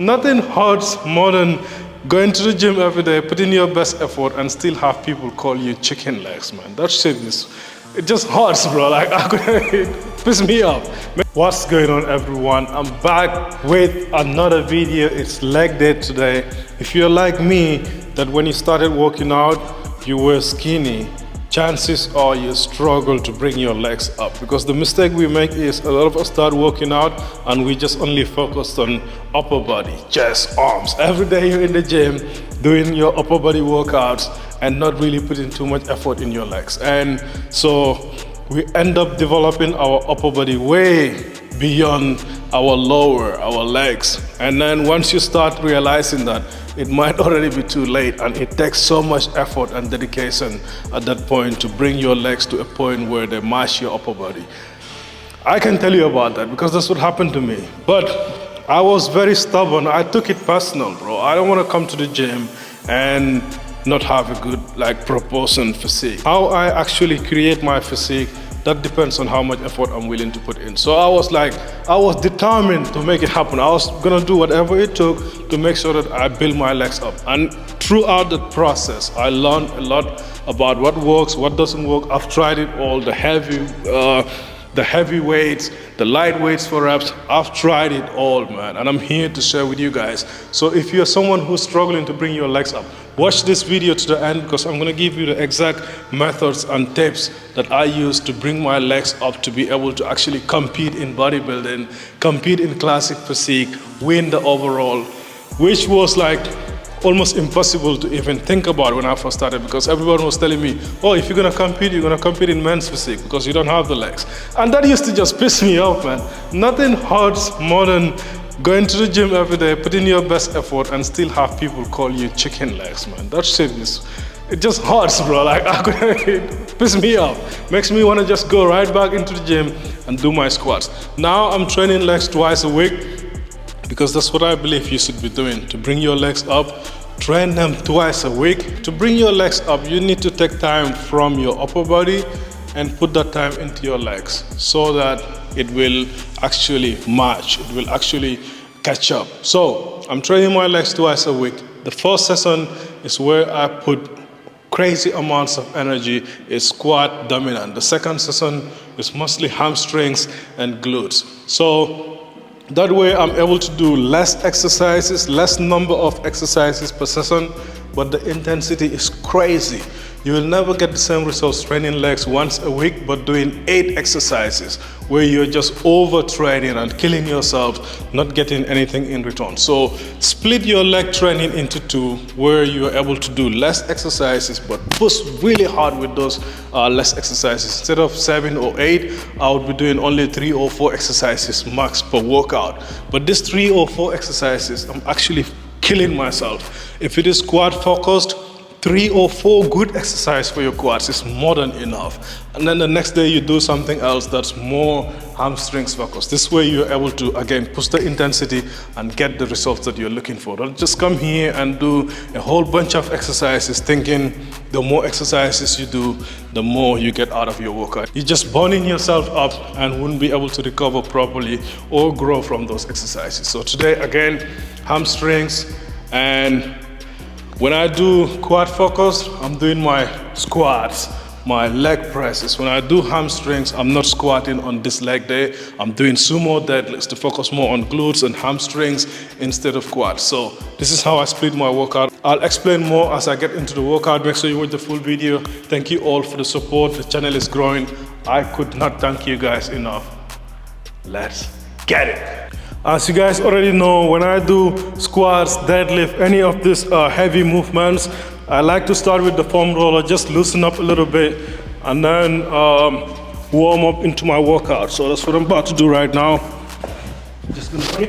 nothing hurts more than going to the gym every day, putting your best effort, and still have people call you chicken legs, man. That shit it just hurts, bro. Like, it pisses me off. What's going on, everyone? I'm back with another video. It's leg day today. If you're like me, that when you started working out, you were skinny, chances are you struggle to bring your legs up, because the mistake we make is a lot of us start working out and we just only focused on upper body, chest, arms. Every day you're in the gym doing your upper body workouts and not really putting too much effort in your legs, and so we end up developing our upper body way beyond our legs. And then once you start realizing that, it might already be too late, and it takes so much effort and dedication at that point to bring your legs to a point where they match your upper body. I can tell you about that because that's what happened to me. But I was very stubborn. I took it personal, bro. I don't want to come to the gym and not have a good proportion physique. How I actually create my physique, that depends on how much effort I'm willing to put in. So I was determined to make it happen. I was gonna do whatever it took to make sure that I build my legs up. And throughout the process, I learned a lot about what works, what doesn't work. I've tried it all, the heavy weights, the light weights for reps. I've tried it all, man, and I'm here to share with you guys. So if you're someone who's struggling to bring your legs up, watch this video to the end, because I'm going to give you the exact methods and tips that I use to bring my legs up to be able to actually compete in bodybuilding, compete in classic physique, win the overall, which was almost impossible to even think about when I first started, because everyone was telling me, oh, if you're gonna compete in men's physique because you don't have the legs. And that used to just piss me off, man. Nothing hurts more than going to the gym every day, putting your best effort, and still have people call you chicken legs, man. That shit it just hurts, bro. It pisses me off. Makes me want to just go right back into the gym and do my squats. Now I'm training legs twice a week, because that's what I believe you should be doing. To bring your legs up, train them twice a week. To bring your legs up, you need to take time from your upper body and put that time into your legs, so that it will actually match, it will actually catch up. So I'm training my legs twice a week. The first session is where I put crazy amounts of energy, is squat dominant. The second session is mostly hamstrings and glutes. So that way I'm able to do less exercises, less number of exercises per session, but the intensity is crazy. You will never get the same results training legs once a week, but doing 8 exercises where you're just overtraining and killing yourself, not getting anything in return. So split your leg training into 2, where you're able to do less exercises, but push really hard with those less exercises. Instead of 7 or 8, I would be doing only 3 or 4 exercises max per workout. But these 3 or 4 exercises, I'm actually killing myself. If it is quad focused, 3 or 4 good exercises for your quads is more than enough. And then the next day you do something else that's more hamstrings focused. This way you're able to, again, push the intensity and get the results that you're looking for. Don't just come here and do a whole bunch of exercises thinking the more exercises you do, the more you get out of your workout. You're just burning yourself up and wouldn't be able to recover properly or grow from those exercises. So today, again, hamstrings. And when I do quad focus, I'm doing my squats, my leg presses. When I do hamstrings, I'm not squatting on this leg day. I'm doing sumo deadlifts to focus more on glutes and hamstrings instead of quads. So this is how I split my workout. I'll explain more as I get into the workout. Make sure you watch the full video. Thank you all for the support. The channel is growing. I could not thank you guys enough. Let's get it. As you guys already know, when I do squats, deadlift, any of these heavy movements, I like to start with the foam roller, just loosen up a little bit, and then warm up into my workout. So that's what I'm about to do right now. Just gonna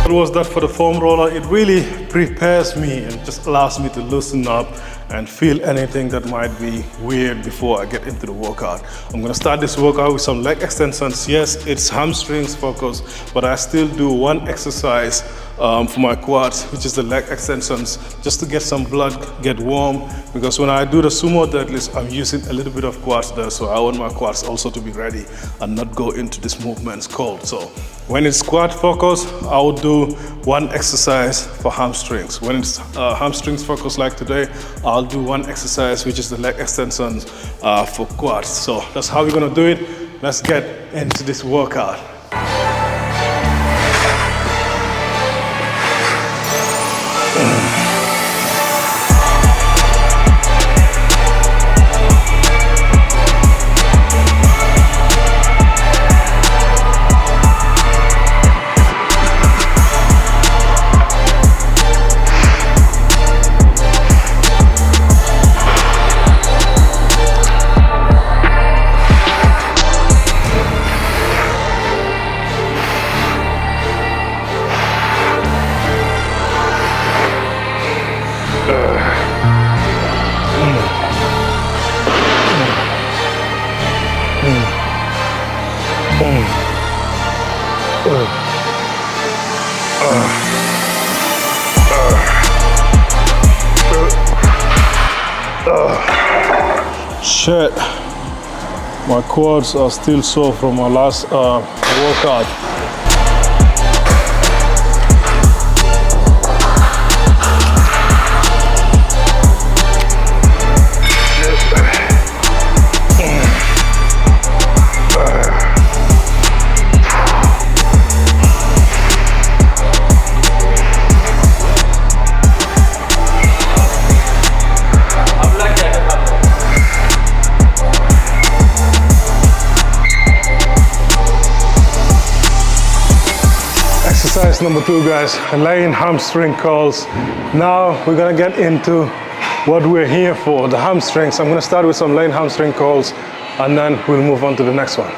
It was that for the foam roller. It really prepares me and just allows me to loosen up and feel anything that might be weird before I get into the workout. I'm gonna start this workout with some leg extensions. Yes, it's hamstrings focus, but I still do one exercise for my quads, which is the leg extensions, just to get some blood, get warm, because when I do the sumo deadlifts, I'm using a little bit of quads there, so I want my quads also to be ready and not go into these movements cold. So when it's quad focus, I will do one exercise for hamstrings. When it's hamstrings focus like today, I'll do one exercise, which is the leg extensions for quads. So that's how we're gonna do it. Let's get into this workout. Shit, my quads are still sore from my last workout. Exercise number 2, guys, laying hamstring curls. Now we're gonna get into what we're here for, the hamstrings. I'm gonna start with some laying hamstring curls and then we'll move on to the next one.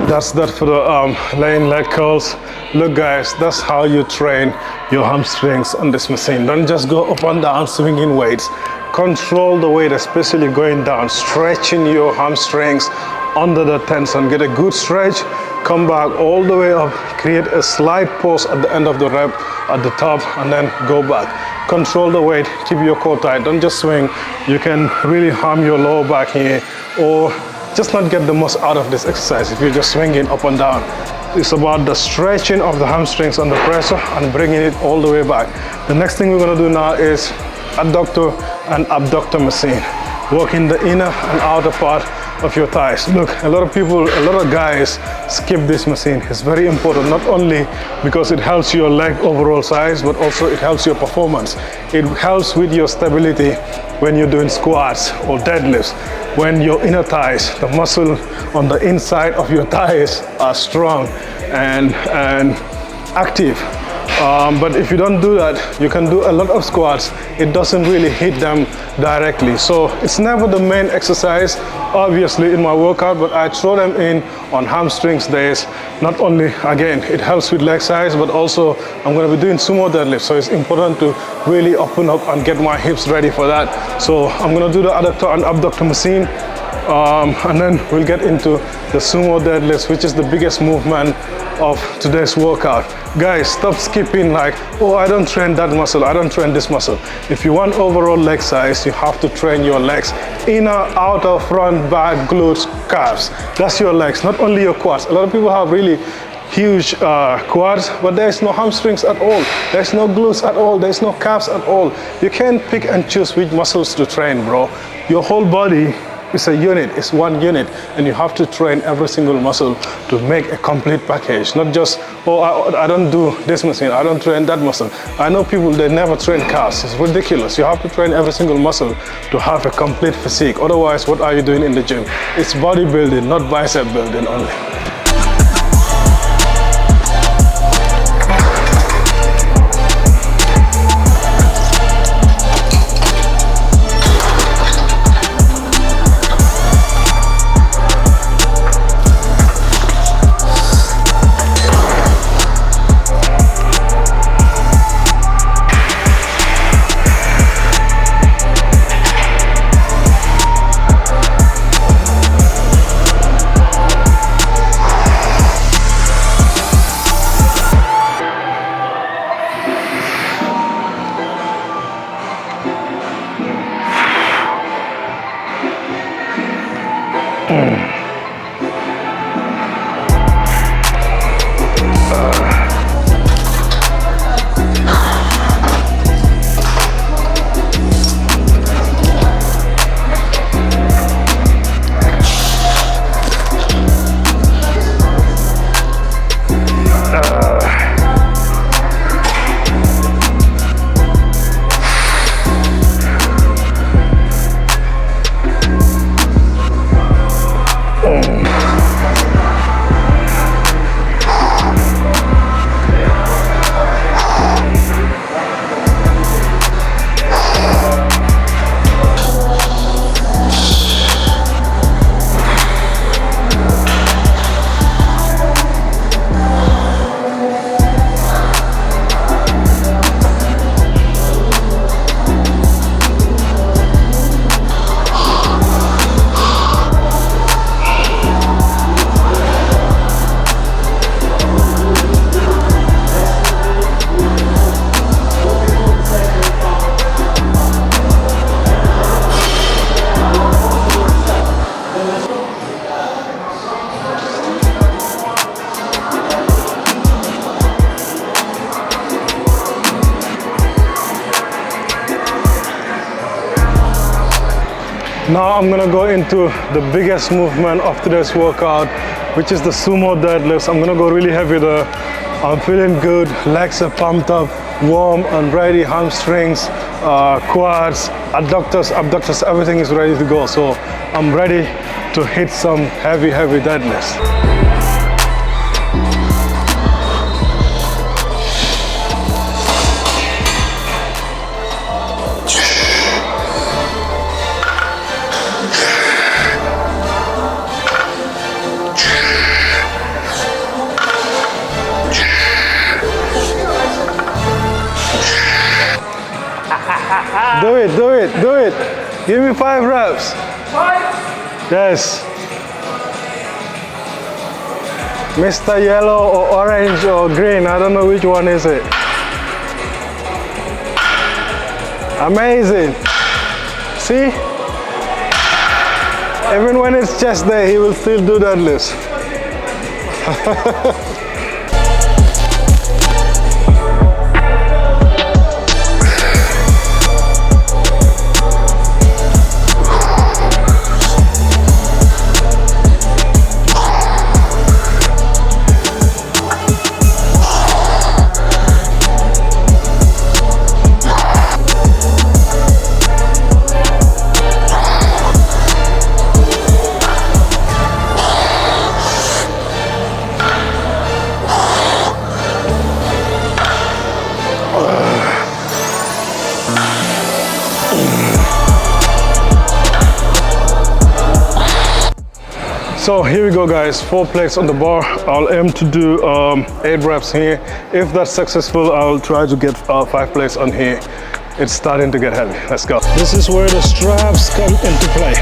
That's that for the laying leg curls. Look guys, that's how you train your hamstrings on this machine. Don't just go up and down swinging weights. Control the weight, especially going down, stretching your hamstrings under the tension. Get a good stretch, come back all the way up, create a slight pause at the end of the rep at the top, and then go back. Control the weight, keep your core tight, don't just swing. You can really harm your lower back here, or just not get the most out of this exercise if you're just swinging up and down. It's about the stretching of the hamstrings under pressure and bringing it all the way back. The next thing we're gonna do now is adductor and abductor machine. Working the inner and outer part of your thighs. Look, a lot of guys skip this machine. It's very important, not only because it helps your leg overall size, but also it helps your performance. It helps with your stability when you're doing squats or deadlifts. When your inner thighs, the muscle on the inside of your thighs are strong and active. But if you don't do that, you can do a lot of squats. It doesn't really hit them directly. So it's never the main exercise, obviously, in my workout, but I throw them in on hamstrings days. Not only, again, it helps with leg size, but also I'm going to be doing sumo deadlifts. So it's important to really open up and get my hips ready for that. So I'm going to do the adductor and abductor machine. And then we'll get into the sumo deadlifts, which is the biggest movement of today's workout. Guys, stop skipping like, oh, I don't train that muscle, I don't train this muscle. If you want overall leg size, you have to train your legs. Inner, outer, front, back, glutes, calves. That's your legs, not only your quads. A lot of people have really huge quads, but there's no hamstrings at all. There's no glutes at all. There's no calves at all. You can't pick and choose which muscles to train, bro. Your whole body is a unit, it's one unit, and you have to train every single muscle to make a complete package. Not just, oh, I don't do this machine, I don't train that muscle. I know people, they never train calves. It's ridiculous. You have to train every single muscle to have a complete physique. Otherwise, what are you doing in the gym? It's bodybuilding, not bicep building only. Now I'm gonna go into the biggest movement of today's workout, which is the sumo deadlifts. I'm gonna go really heavy there. I'm feeling good, legs are pumped up, warm and ready, hamstrings, quads, abductors, everything is ready to go. So I'm ready to hit some heavy deadlifts. Do it. Give me 5 reps. 5? Yes. Mr. Yellow or orange or green, I don't know which one is it. Amazing. See? Even when it's chest day, he will still do deadlifts. So here we go, guys. 4 plates on the bar. I'll aim to do 8 reps here. If that's successful, I'll try to get 5 plates on here. It's starting to get heavy. Let's go. This is where the straps come into play.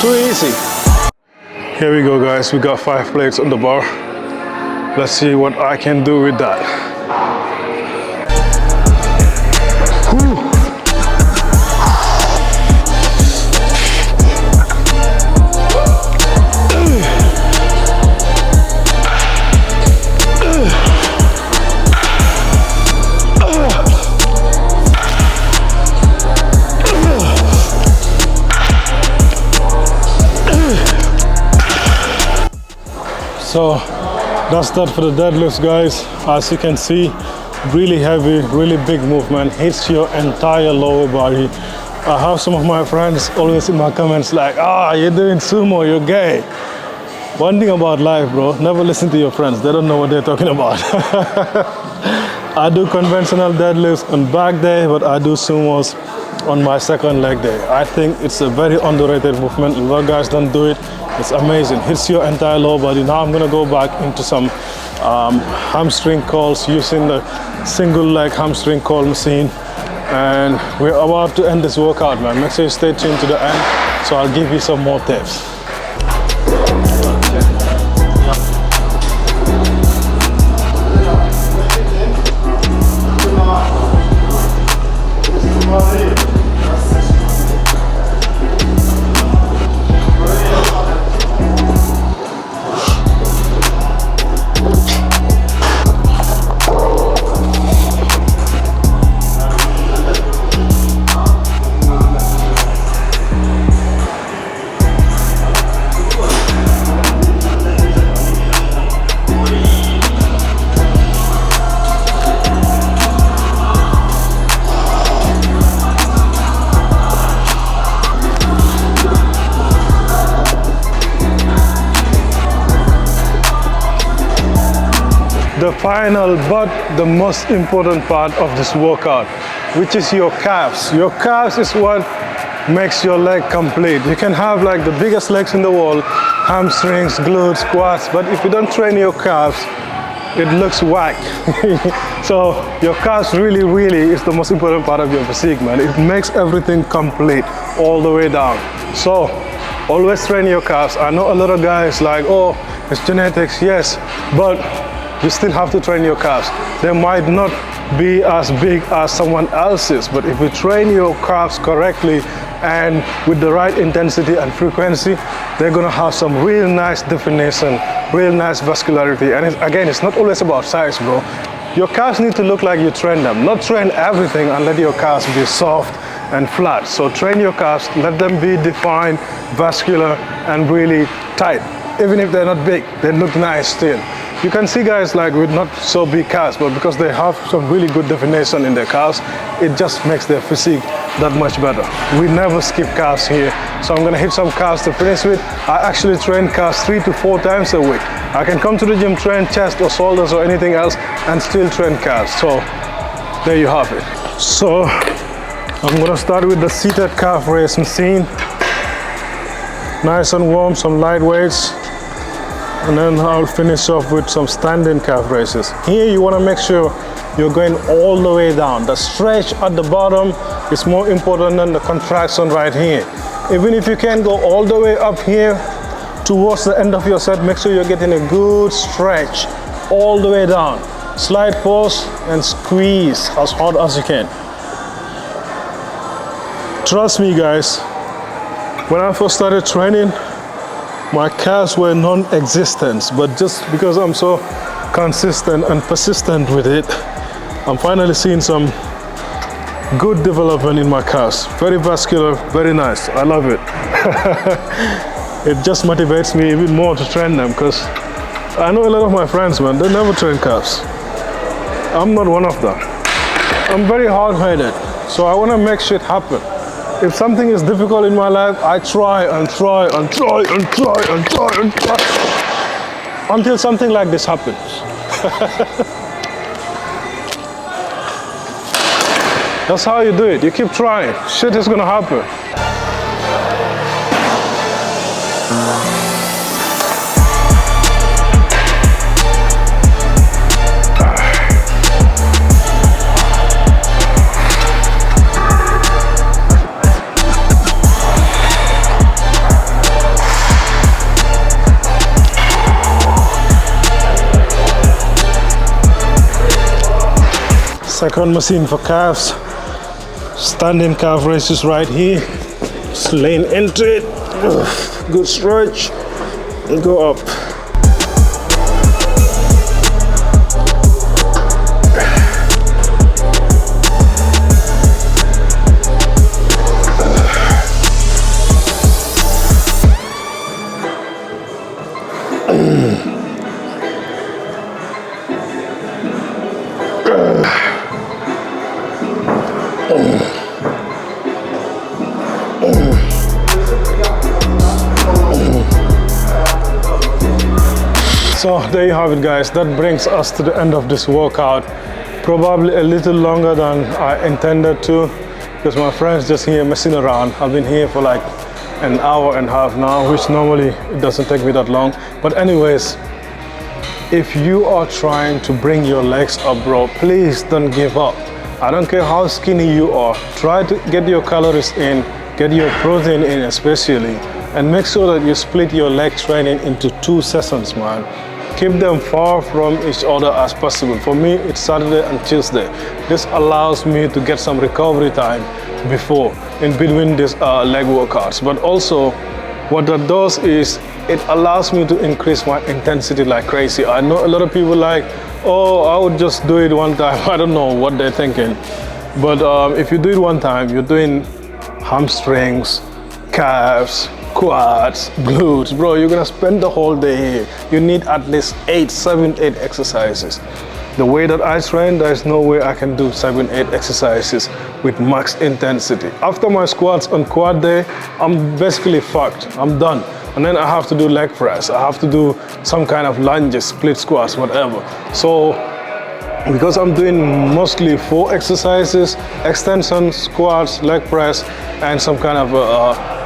Too easy. Here we go, guys. We got 5 plates on the bar. Let's see what I can do with that. Whew. So that's that for the deadlifts, guys. As you can see, really heavy, really big movement, hits your entire lower body. I have some of my friends always in my comments like, you're doing sumo, you're gay. One thing about life, bro, never listen to your friends. They don't know what they're talking about. I do conventional deadlifts on back day, but I do sumos on my second leg day. I think it's a very underrated movement. A lot of guys don't do it. It's amazing. Hits your entire lower body. Now I'm gonna go back into some hamstring curls using the single leg hamstring curl machine. And we're about to end this workout, man. Make sure you stay tuned to the end, so I'll give you some more tips. The final but the most important part of this workout, which is your calves. Your calves is what makes your leg complete. You can have like the biggest legs in the world, hamstrings, glutes, quads, but if you don't train your calves, it looks whack. So your calves really is the most important part of your physique, man. It makes everything complete all the way down. So always train your calves. I know a lot of guys like, oh, it's genetics, yes, but you still have to train your calves. They might not be as big as someone else's, but if you train your calves correctly and with the right intensity and frequency, they're gonna have some real nice definition, real nice vascularity. And again, it's not always about size, bro. Your calves need to look like you train them, not train everything and let your calves be soft and flat. So train your calves, let them be defined, vascular, and really tight. Even if they're not big, they look nice still. You can see guys like with not so big calves, but because they have some really good definition in their calves, it just makes their physique that much better. We never skip calves here. So I'm gonna hit some calves to finish with. I actually train calves 3 to 4 times a week. I can come to the gym, train chest or shoulders or anything else and still train calves. So there you have it. So I'm gonna start with the seated calf raise machine. Nice and warm, some light weights. And then I'll finish off with some standing calf raises. Here you want to make sure you're going all the way down. The stretch at the bottom is more important than the contraction right here. Even if you can't go all the way up here towards the end of your set, make sure you're getting a good stretch all the way down. Slight pause and squeeze as hard as you can. Trust me guys, when I first started training, my calves were non-existent, but just because I'm so consistent and persistent with it, I'm finally seeing some good development in my calves. Very vascular, very nice. I love it. It just motivates me even more to train them because I know a lot of my friends, man, they never train calves. I'm not one of them. I'm very hard-headed, so I want to make shit happen. If something is difficult in my life, I try and try and try and try and try and try until something like this happens. That's how you do it. You keep trying. Shit is gonna happen. Second machine for calves. Standing calf raises right here. Just lean into it. Good stretch. And go up. So there you have it, guys. That brings us to the end of this workout. Probably a little longer than I intended to, because my friend's just here messing around. I've been here for like an hour and a half now, which normally it doesn't take me that long. But anyways, if you are trying to bring your legs up, bro, please don't give up. I don't care how skinny you are. Try to get your calories in, get your protein in especially, and make sure that you split your leg training into 2 sessions, man. Keep them far from each other as possible. For me, it's Saturday and Tuesday. This allows me to get some recovery time in between these leg workouts. But also, what that does is it allows me to increase my intensity like crazy. I know a lot of people like, oh, I would just do it one time. I don't know what they're thinking. But if you do it one time, you're doing hamstrings, calves, quads, glutes, bro, you're gonna spend the whole day here. You need at least 7, 8 exercises. The way that I train, there's no way I can do 7, 8 exercises with max intensity. After my squats on quad day, I'm basically fucked. I'm done. And then I have to do leg press. I have to do some kind of lunges, split squats, whatever. So, because I'm doing mostly 4 exercises, extensions, squats, leg press, and some kind of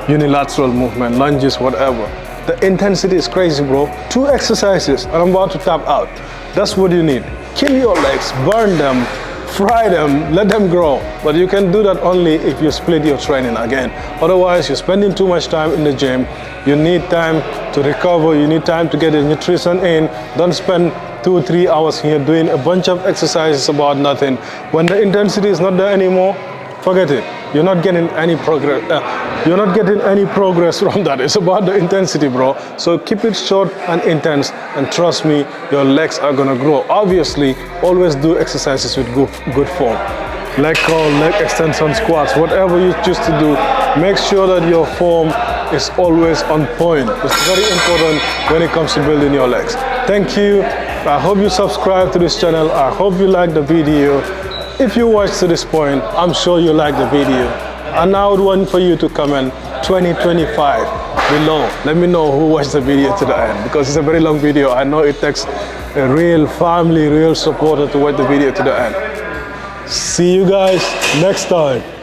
unilateral movement, lunges, whatever. The intensity is crazy, bro. 2 exercises and I'm about to tap out. That's what you need. Kill your legs, burn them, fry them, let them grow. But you can do that only if you split your training again. Otherwise, you're spending too much time in the gym. You need time to recover. You need time to get the nutrition in. Don't spend 2 or 3 hours here doing a bunch of exercises about nothing. When the intensity is not there anymore, forget it. You're not getting any progress. You're not getting any progress from that. It's about the intensity, bro. So keep it short and intense, and trust me, your legs are gonna grow. Obviously, always do exercises with good form. Leg curl, leg extension, squats, whatever you choose to do, make sure that your form is always on point. It's very important when it comes to building your legs. Thank you. I hope you subscribe to this channel. I hope you like the video. If you watched to this point, I'm sure you like the video. And I would want for you to comment 2025 below. Let me know who watched the video to the end, because it's a very long video. I know it takes a real family, real supporter to watch the video to the end. See you guys next time.